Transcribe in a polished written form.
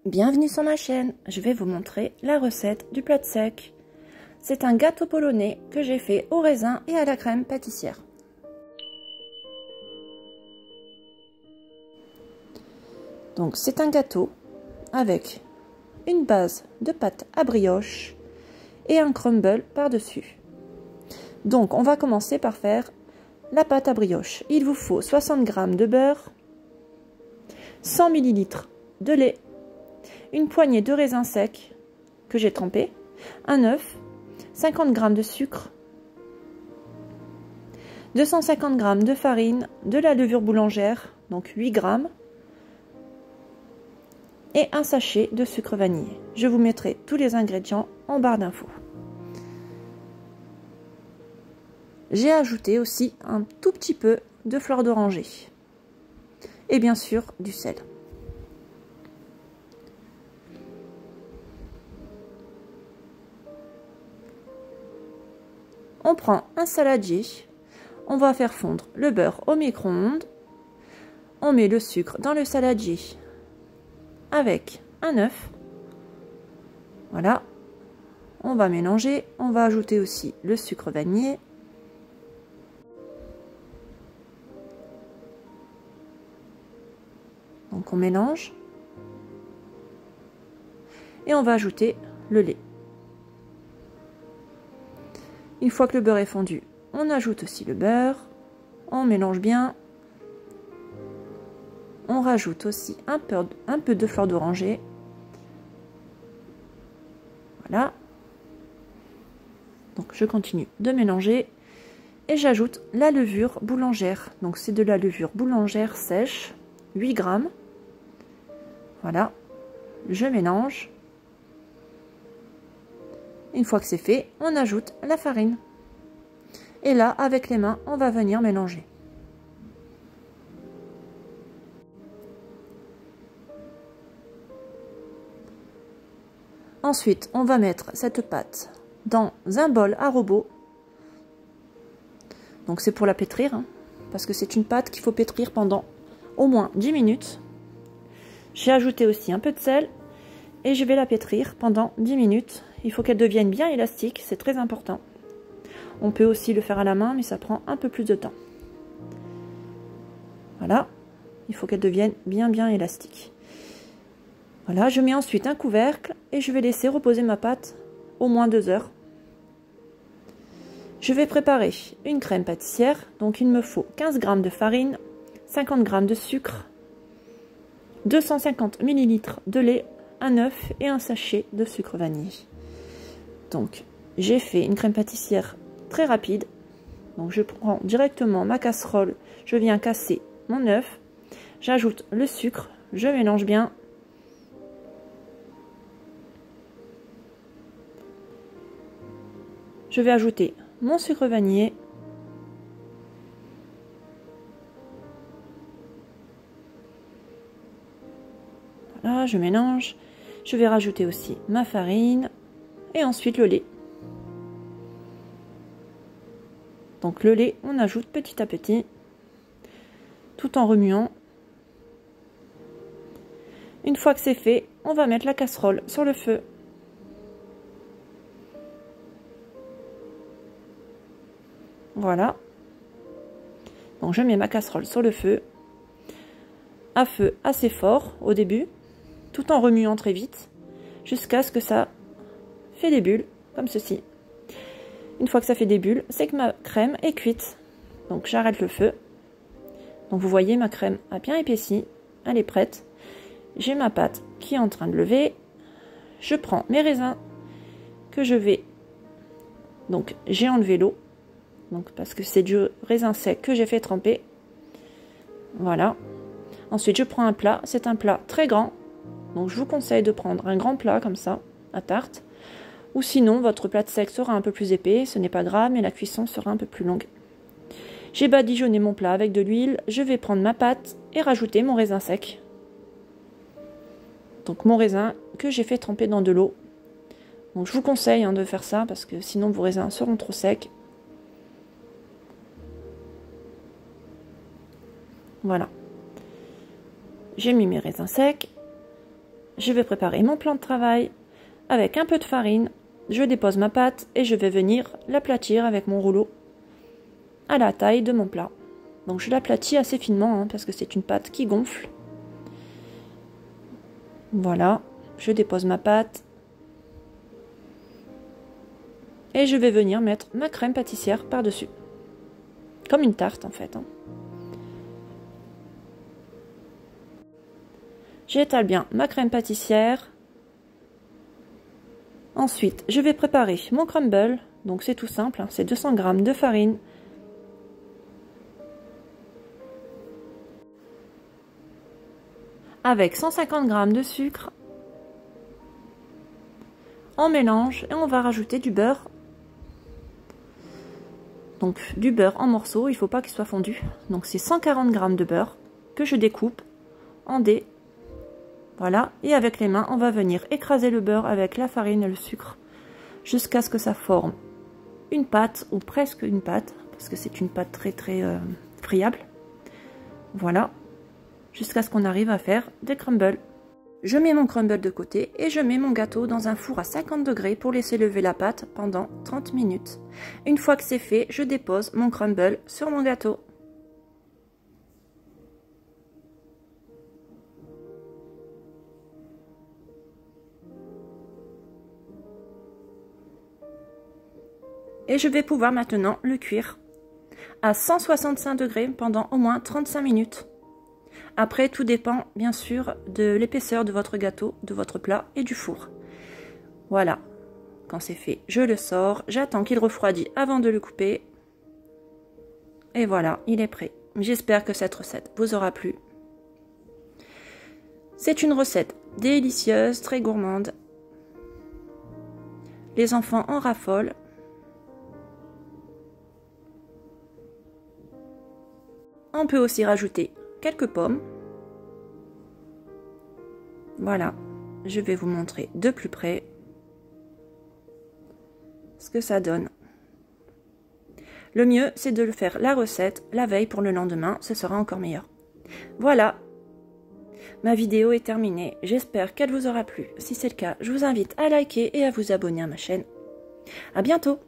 Bienvenue sur ma chaîne, je vais vous montrer la recette du plat sec. C'est un gâteau polonais que j'ai fait au raisin et à la crème pâtissière. Donc c'est un gâteau avec une base de pâte à brioche et un crumble par-dessus. Donc on va commencer par faire la pâte à brioche. Il vous faut 60 g de beurre, 100 ml de lait, une poignée de raisins secs que j'ai trempés, un œuf, 50 g de sucre, 250 g de farine, de la levure boulangère, donc 8 g, et un sachet de sucre vanillé. Je vous mettrai tous les ingrédients en barre d'infos. J'ai ajouté aussi un tout petit peu de fleur d'oranger et bien sûr du sel. On prend un saladier, on va faire fondre le beurre au micro-ondes, on met le sucre dans le saladier avec un œuf, voilà, on va mélanger, on va ajouter aussi le sucre vanillé, donc on mélange et on va ajouter le lait. Une fois que le beurre est fondu, on ajoute aussi le beurre, on mélange bien, on rajoute aussi un peu de fleur d'oranger, voilà. Donc je continue de mélanger et j'ajoute la levure boulangère, donc c'est de la levure boulangère sèche, 8 g, voilà, je mélange. Une fois que c'est fait, on ajoute la farine. Et là, avec les mains, on va venir mélanger. Ensuite, on va mettre cette pâte dans un bol à robot. Donc c'est pour la pétrir, hein, parce que c'est une pâte qu'il faut pétrir pendant au moins 10 minutes. J'ai ajouté aussi un peu de sel et je vais la pétrir pendant 10 minutes. Il faut qu'elle devienne bien élastique, c'est très important. On peut aussi le faire à la main, mais ça prend un peu plus de temps. Voilà, il faut qu'elle devienne bien élastique. Voilà, je mets ensuite un couvercle et je vais laisser reposer ma pâte au moins 2 heures. Je vais préparer une crème pâtissière, donc il me faut 15 g de farine, 50 g de sucre, 250 ml de lait, un œuf et un sachet de sucre vanillé. Donc j'ai fait une crème pâtissière très rapide. Donc je prends directement ma casserole, je viens casser mon œuf, j'ajoute le sucre, je mélange bien. Je vais ajouter mon sucre vanillé. Voilà, je mélange. Je vais rajouter aussi ma farine et ensuite le lait. Donc le lait, on ajoute petit à petit, tout en remuant. Une fois que c'est fait, on va mettre la casserole sur le feu. Voilà. Donc je mets ma casserole sur le feu, à feu assez fort au début, tout en remuant très vite, jusqu'à ce que ça fait des bulles, comme ceci. Une fois que ça fait des bulles, c'est que ma crème est cuite. Donc j'arrête le feu. Donc vous voyez, ma crème a bien épaissi, elle est prête. J'ai ma pâte qui est en train de lever. Je prends mes raisins que je vais... Donc j'ai enlevé l'eau, donc parce que c'est du raisin sec que j'ai fait tremper. Voilà. Ensuite je prends un plat, c'est un plat très grand. Donc je vous conseille de prendre un grand plat comme ça, à tarte. Ou sinon, votre plat sec sera un peu plus épais, ce n'est pas grave, mais la cuisson sera un peu plus longue. J'ai badigeonné mon plat avec de l'huile, je vais prendre ma pâte et rajouter mon raisin sec. Donc mon raisin que j'ai fait tremper dans de l'eau. Donc je vous conseille de faire ça, parce que sinon vos raisins seront trop secs. Voilà. J'ai mis mes raisins secs. je vais préparer mon plan de travail avec un peu de farine. Je dépose ma pâte et je vais venir l'aplatir avec mon rouleau à la taille de mon plat. Donc je l'aplatis assez finement parce que c'est une pâte qui gonfle. Voilà, je dépose ma pâte. Et je vais venir mettre ma crème pâtissière par-dessus. Comme une tarte en fait. J'étale bien ma crème pâtissière. Ensuite, je vais préparer mon crumble. Donc c'est tout simple, c'est 200 g de farine. Avec 150 g de sucre. On mélange et on va rajouter du beurre. Donc du beurre en morceaux, il ne faut pas qu'il soit fondu. Donc c'est 140 g de beurre que je découpe en dés. Voilà, et avec les mains, on va venir écraser le beurre avec la farine et le sucre jusqu'à ce que ça forme une pâte ou presque une pâte, parce que c'est une pâte très friable. Voilà, jusqu'à ce qu'on arrive à faire des crumbles. Je mets mon crumble de côté et je mets mon gâteau dans un four à 50 degrés pour laisser lever la pâte pendant 30 minutes. Une fois que c'est fait, je dépose mon crumble sur mon gâteau. Et je vais pouvoir maintenant le cuire à 165 degrés pendant au moins 35 minutes. Après, tout dépend bien sûr de l'épaisseur de votre gâteau, de votre plat et du four. Voilà, quand c'est fait, je le sors, j'attends qu'il refroidisse avant de le couper. Et voilà, il est prêt. J'espère que cette recette vous aura plu. C'est une recette délicieuse, très gourmande. Les enfants en raffolent. On peut aussi rajouter quelques pommes. Voilà, je vais vous montrer de plus près ce que ça donne. Le mieux, c'est de le faire la recette la veille pour le lendemain, ce sera encore meilleur. Voilà, ma vidéo est terminée. J'espère qu'elle vous aura plu. Si c'est le cas, je vous invite à liker et à vous abonner à ma chaîne. À bientôt!